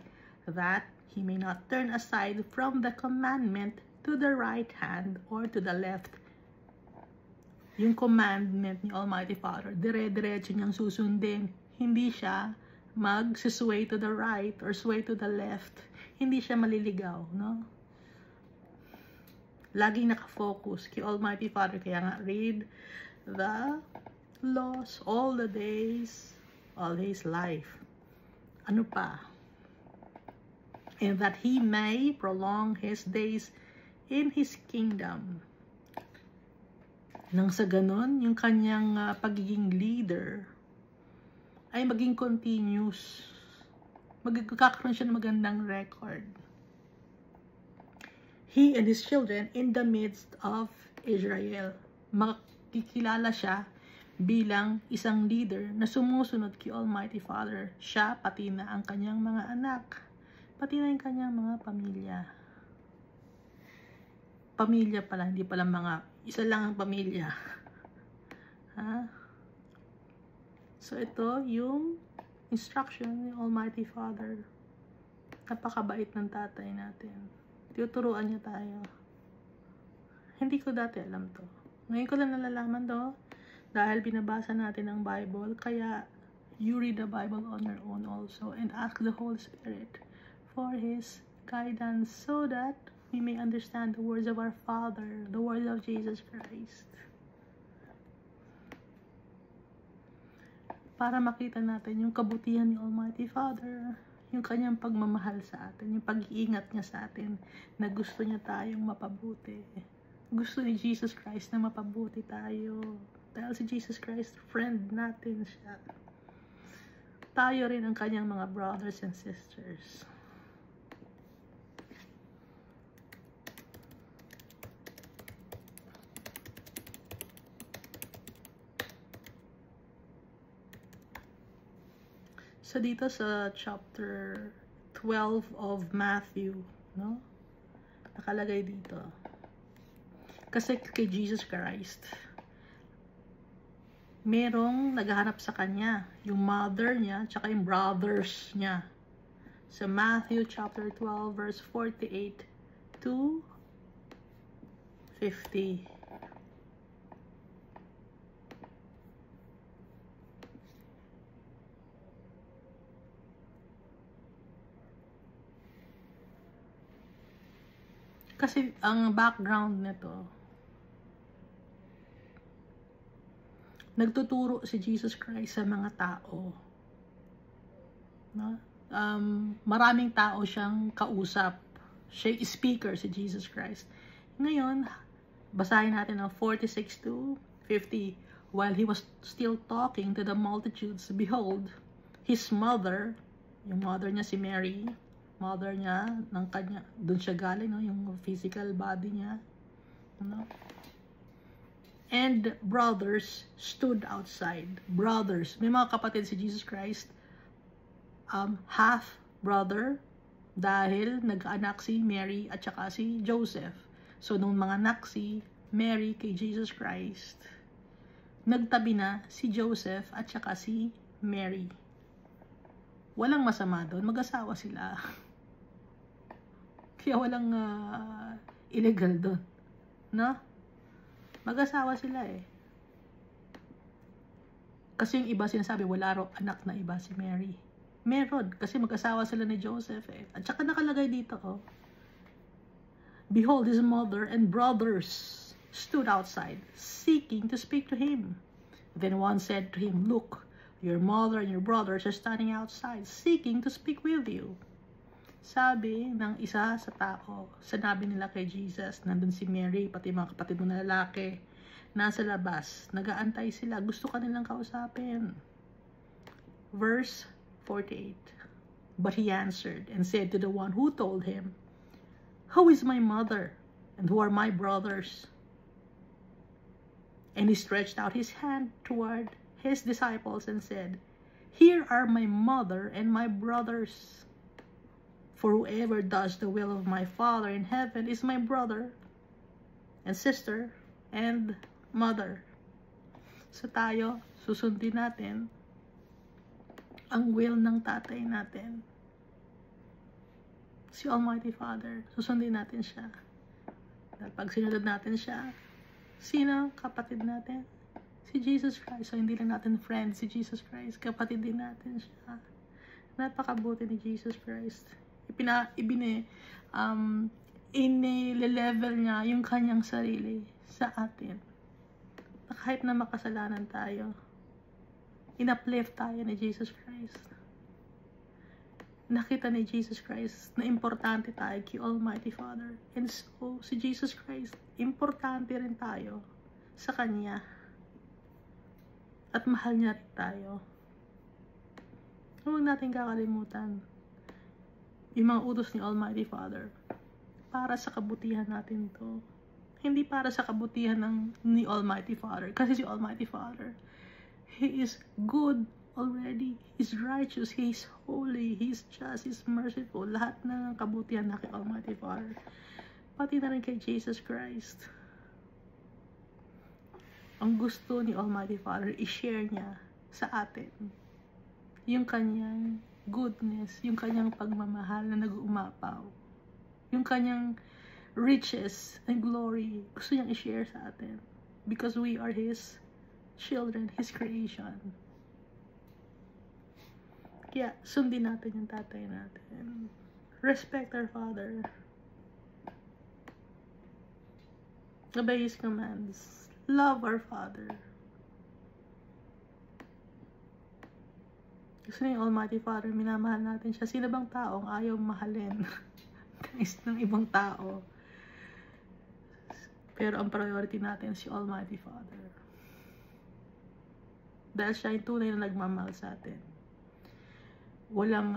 that he may not turn aside from the commandment to the right hand or to the left. Yung commandment ni Almighty Father, dire-diretso niyang susundin. Hindi siya mag-sway to the right or sway to the left. Hindi siya maliligaw, no? Laging nakafocus kay Almighty Father. Kaya nga, read the laws all the days of his life. Ano pa? And that he may prolong his days in his kingdom. Nang sa ganon, yung kanyang pagiging leader ay maging continuous. Magkakaroon siya ng magandang record. He and his children in the midst of Israel. Makikilala siya bilang isang leader na sumusunod kay Almighty Father. Siya, pati na ang kanyang mga anak, pati na yung kanyang mga pamilya. Pamilya pala, hindi pala mga, isa lang ang pamilya. So ito yung instruction ni Almighty Father. Napakabait ng tatay natin. Tinuturuan niya tayo. Hindi ko dati alam to. Ngayon ko lang nalalaman to. Dahil binabasa natin ang Bible, kaya you read the Bible on your own also and ask the Holy Spirit for his guidance so that we may understand the words of our Father, the words of Jesus Christ. Para makita natin yung kabutihan ni Almighty Father, yung kanyang pagmamahal sa atin, yung pag-iingat niya sa atin, na gusto niya tayong mapabuti. Gusto ni Jesus Christ na mapabuti tayo. Dahil si Jesus Christ, friend natin siya. Tayo rin ang kanyang mga brothers and sisters. So dito sa chapter 12 of Matthew, no? Nakalagay dito. Kasi kay Jesus Christ, merong naghahanap sa kanya, yung mother niya, tsaka yung brothers niya. Sa Matthew chapter 12 verse 48 to 50. Kasi ang background nito, nagtuturo si Jesus Christ sa mga tao. No? Maraming tao siyang kausap. Siya speaker si Jesus Christ. Ngayon, basahin natin ang 46 to 50. While he was still talking to the multitudes, behold, his mother, yung mother niya si Mary, mother niya, ng kanya, doon siya galing, no? Yung physical body niya. No? And brothers stood outside. Brothers. May mga kapatid si Jesus Christ. Half brother. Dahil nag-anak si Mary at saka si Joseph. So, nung mga anak si Mary kay Jesus Christ, nagtabi na si Joseph at saka si Mary. Walang masama doon. Mag-asawa sila. Kaya walang illegal doon. No? Mag-asawa sila eh. Kasi yung iba sinasabi, wala raw anak na iba si Mary. Meron, kasi mag-asawa sila ni Joseph eh. At saka nakalagay dito, oh. Behold, his mother and brothers stood outside, seeking to speak to him. Then one said to him, look, your mother and your brothers are standing outside, seeking to speak with you. Sabi ng isa sa tao, sinabi nila kay Jesus, nandun si Mary, pati mga kapatid mo na lalaki, nasa labas, nag-aantay sila, gusto ka nilang kausapin. Verse 48. But he answered and said to the one who told him, who is my mother, and who are my brothers? And he stretched out his hand toward his disciples and said, here are my mother and my brothers. For whoever does the will of my Father in heaven is my brother and sister and mother. So tayo, susundin natin ang will ng tatay natin. Si Almighty Father, susundin natin siya. Dahil pag sinunod natin siya, sino kapatid natin? Si Jesus Christ. So hindi lang natin friend si Jesus Christ, kapatid din natin siya. Napakabuti ni Jesus Christ. Inile-level niya yung kanyang sarili sa atin. Kahit na makasalanan tayo, in-uplift tayo ni Jesus Christ. Nakita ni Jesus Christ na importante tayo kay Almighty Father. And so, si Jesus Christ, importante rin tayo sa Kanya. At mahal niya rin tayo. Huwag natin kakalimutan yung mga utos ni Almighty Father. Para sa kabutihan natin to. Hindi para sa kabutihan ni Almighty Father. Kasi si Almighty Father, He is good already. He's righteous. He's holy. He's just. He's merciful. Lahat na ng kabutihan na kay Almighty Father. Pati na rin kay Jesus Christ. Ang gusto ni Almighty Father, i-share niya sa atin yung kanyang goodness, yung kanyang pagmamahal na nag-uumapaw, yung kanyang riches and glory, gusto niyang i-share sa atin because we are His children, His creation. Kaya sundin natin yung tatay natin. Respect our Father. Obey His commands. Love our Father. Gusto niya yung Almighty Father, minamahal natin siya. Sino bang taong ayaw mahalin ng ibang tao? Pero ang priority natin si Almighty Father. Dahil siya yung tunay na nagmamahal sa atin. Walang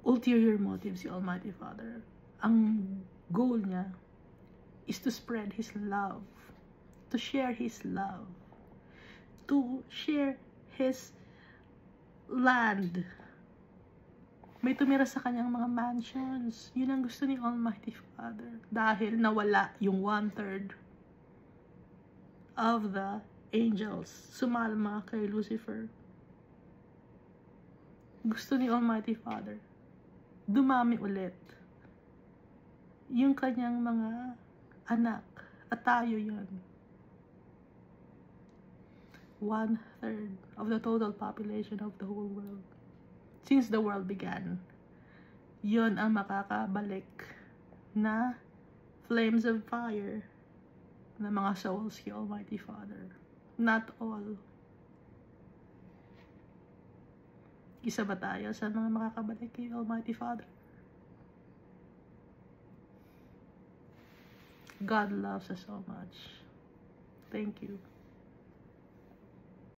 ulterior motive si Almighty Father. Ang goal niya is to spread His love, to share His love, to share His land May tumira sa kanyang mga mansions. Yun ang gusto ni Almighty Father. Dahil nawala yung 1/3 of the angels. Sumalma kay Lucifer. Gusto ni Almighty Father. Dumami ulit. Yung kanyang mga anak. At tayo yun. 1/3 of the total population of the whole world. Since the world began, yun ang makakabalik na flames of fire na mga souls kay Almighty Father. Not all. Isa ba tayo sa mga makakabalik kay Almighty Father? God loves us so much. Thank you.